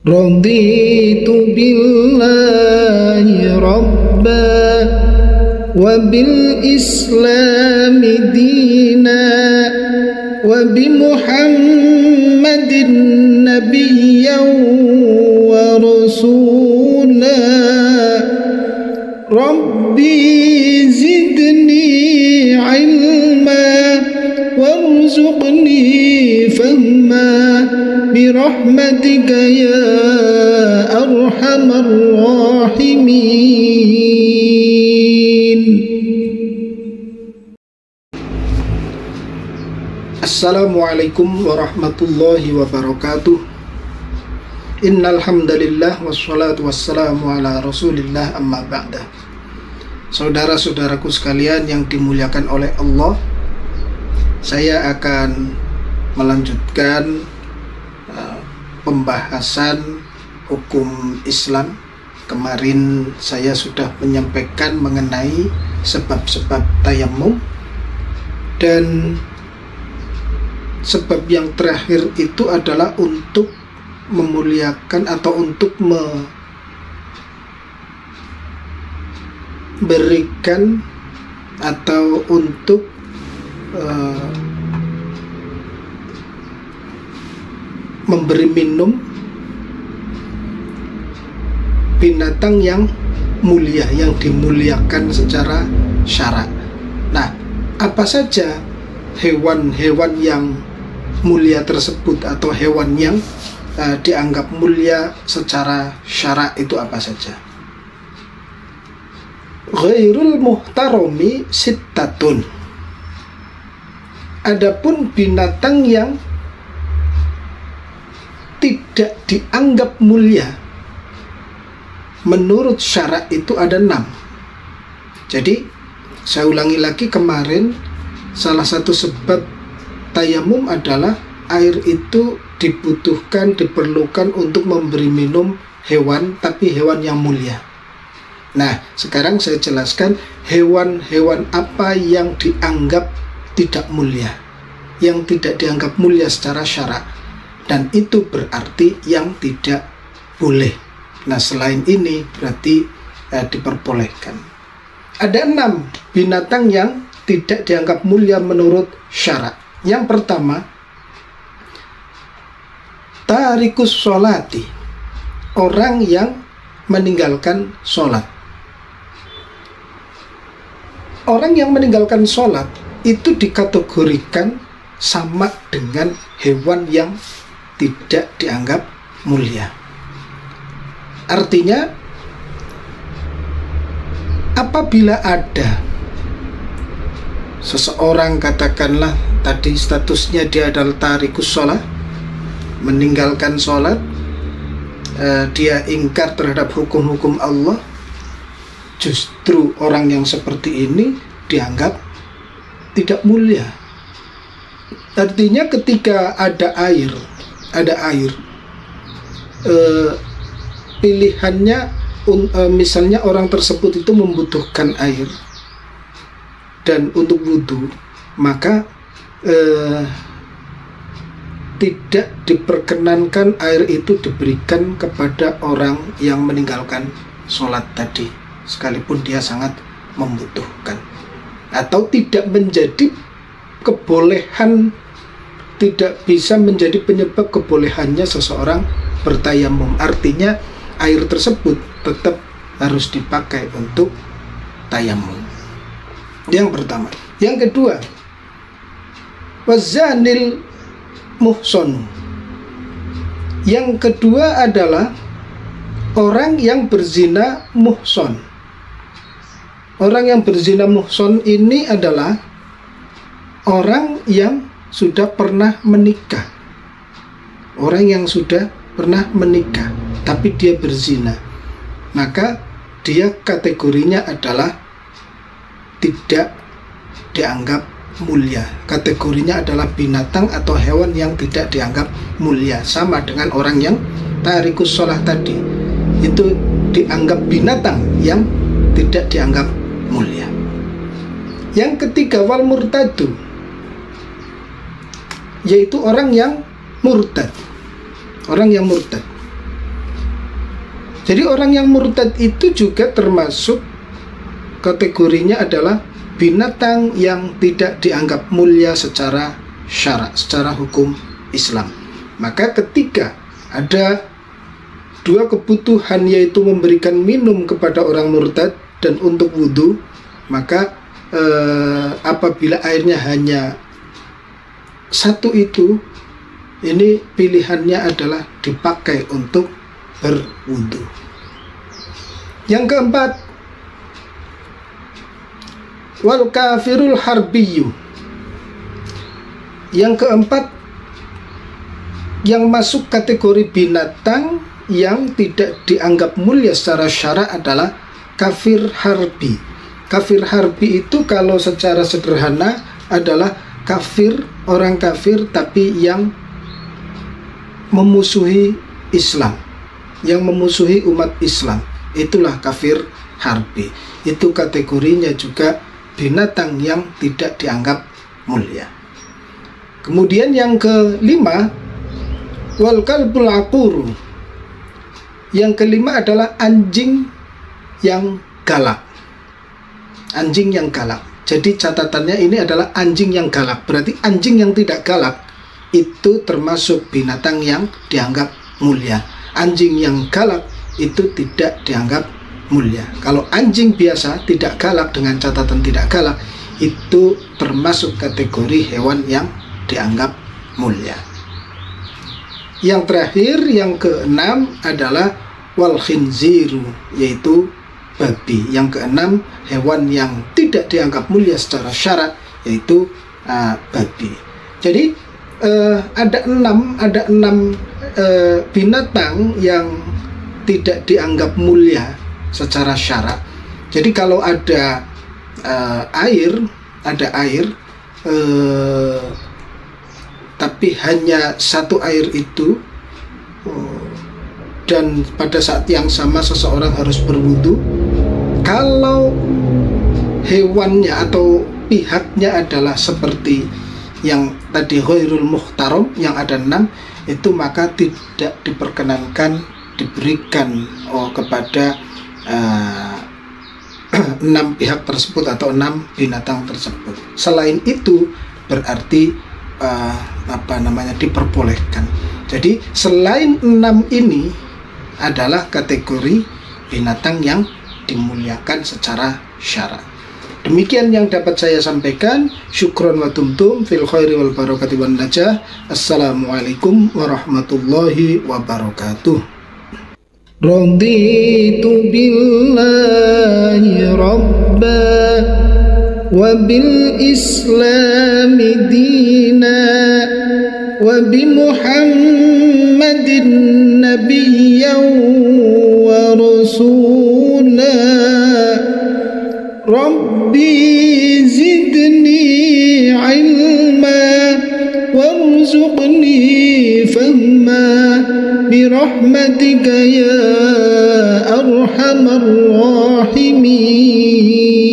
Raditu billahi rabba wa bil islami dina wa bi muhammadin nabiyyan wa rasula. Rabbi zidni ilma warzuqni fahma birahmatika ya arhamar rahimin. Assalamualaikum warahmatullahi wabarakatuh. Innal hamdalillah wassalatu wassalamu ala Rasulillah amma ba'da. Saudara-saudaraku sekalian yang dimuliakan oleh Allah, saya akan melanjutkan pembahasan hukum Islam. Kemarin saya sudah menyampaikan mengenai sebab-sebab tayammum, dan sebab yang terakhir itu adalah untuk memuliakan atau untuk memberikan atau untuk memberi minum binatang yang mulia, yang dimuliakan secara syara. Nah, apa saja hewan-hewan yang mulia tersebut atau hewan yang dianggap mulia secara syara itu apa saja? Ghairul muhtarami sittatun. Adapun binatang yang tidak dianggap mulia menurut syara itu ada 6. Jadi saya ulangi lagi, kemarin salah satu sebab tayamum adalah air itu dibutuhkan, diperlukan untuk memberi minum hewan, tapi hewan yang mulia. Nah, sekarang saya jelaskan hewan-hewan apa yang dianggap tidak mulia, yang tidak dianggap mulia secara syara, dan itu berarti yang tidak boleh. Nah, selain ini berarti diperbolehkan. Ada 6 binatang yang tidak dianggap mulia menurut syara. Yang pertama, tarikus sholati, orang yang meninggalkan sholat. Orang yang meninggalkan sholat itu dikategorikan sama dengan hewan yang tidak dianggap mulia. Artinya, apabila ada seseorang, katakanlah tadi statusnya dia adalah tarikus sholat, meninggalkan sholat, dia ingkar terhadap hukum-hukum Allah, justru orang yang seperti ini dianggap tidak mulia. Artinya ketika ada air, pilihannya misalnya orang tersebut itu membutuhkan air dan untuk wudhu, maka tidak diperkenankan air itu diberikan kepada orang yang meninggalkan sholat tadi, sekalipun dia sangat membutuhkan, atau tidak menjadi kebolehan, tidak bisa menjadi penyebab kebolehannya seseorang bertayamum. Artinya air tersebut tetap harus dipakai untuk tayamum. Yang pertama. Yang kedua, wazanil muhson. Yang kedua adalah orang yang berzina muhson. Orang yang berzina muhson ini adalah orang yang sudah pernah menikah. Orang yang sudah pernah menikah tapi dia berzina, maka dia kategorinya adalah tidak dianggap mulia. Kategorinya adalah binatang atau hewan yang tidak dianggap mulia, sama dengan orang yang tarikus sholah tadi, itu dianggap binatang yang tidak dianggap mulia. Yang ketiga, wal murtadu, yaitu orang yang murtad. Orang yang murtad. Jadi orang yang murtad itu juga termasuk kategorinya adalah binatang yang tidak dianggap mulia secara syarak, secara hukum Islam. Maka ketika ada dua kebutuhan, yaitu memberikan minum kepada orang murtad dan untuk wudhu, maka apabila airnya hanya satu itu, ini pilihannya adalah dipakai untuk berwudhu. Yang keempat, wal kafirul harbiyu. Yang keempat, yang masuk kategori binatang yang tidak dianggap mulia secara syara adalah kafir harbi. Kafir harbi itu kalau secara sederhana adalah kafir, orang kafir tapi yang memusuhi Islam, yang memusuhi umat Islam. Itulah kafir harbi. Itu kategorinya juga binatang yang tidak dianggap mulia. Kemudian yang kelima, wal kalbul aquru. Yang kelima adalah anjing yang galak. Anjing yang galak. Jadi catatannya ini adalah anjing yang galak. Berarti anjing yang tidak galak itu termasuk binatang yang dianggap mulia. Anjing yang galak itu tidak dianggap mulia. Kalau anjing biasa tidak galak, dengan catatan tidak galak, itu termasuk kategori hewan yang dianggap mulia. Yang terakhir, yang keenam adalah wal khinziru, yaitu babi. Yang keenam, hewan yang tidak dianggap mulia secara syarak, yaitu babi. Jadi ada enam binatang yang tidak dianggap mulia secara syarak. Jadi kalau ada air tapi hanya satu air itu, dan pada saat yang sama seseorang harus berwudu, kalau hewannya atau pihaknya adalah seperti yang tadi ghairul muhtaram, yang ada 6 itu, maka tidak diperkenankan diberikan kepada 6 pihak tersebut atau 6 binatang tersebut. Selain itu berarti diperbolehkan. Jadi selain 6 ini adalah kategori binatang yang dimuliakan secara syarak. Demikian yang dapat saya sampaikan. Syukron wa tumtum fil khairi wal barakati wan najah. Assalamualaikum warahmatullahi wabarakatuh. Raditu billahi rabba wa bil islami dina wa bi muhammadin nabiyyan wa rasula. Rabbi zidni ilma warzuqni fahma birahmatika ya arhamar rahimin.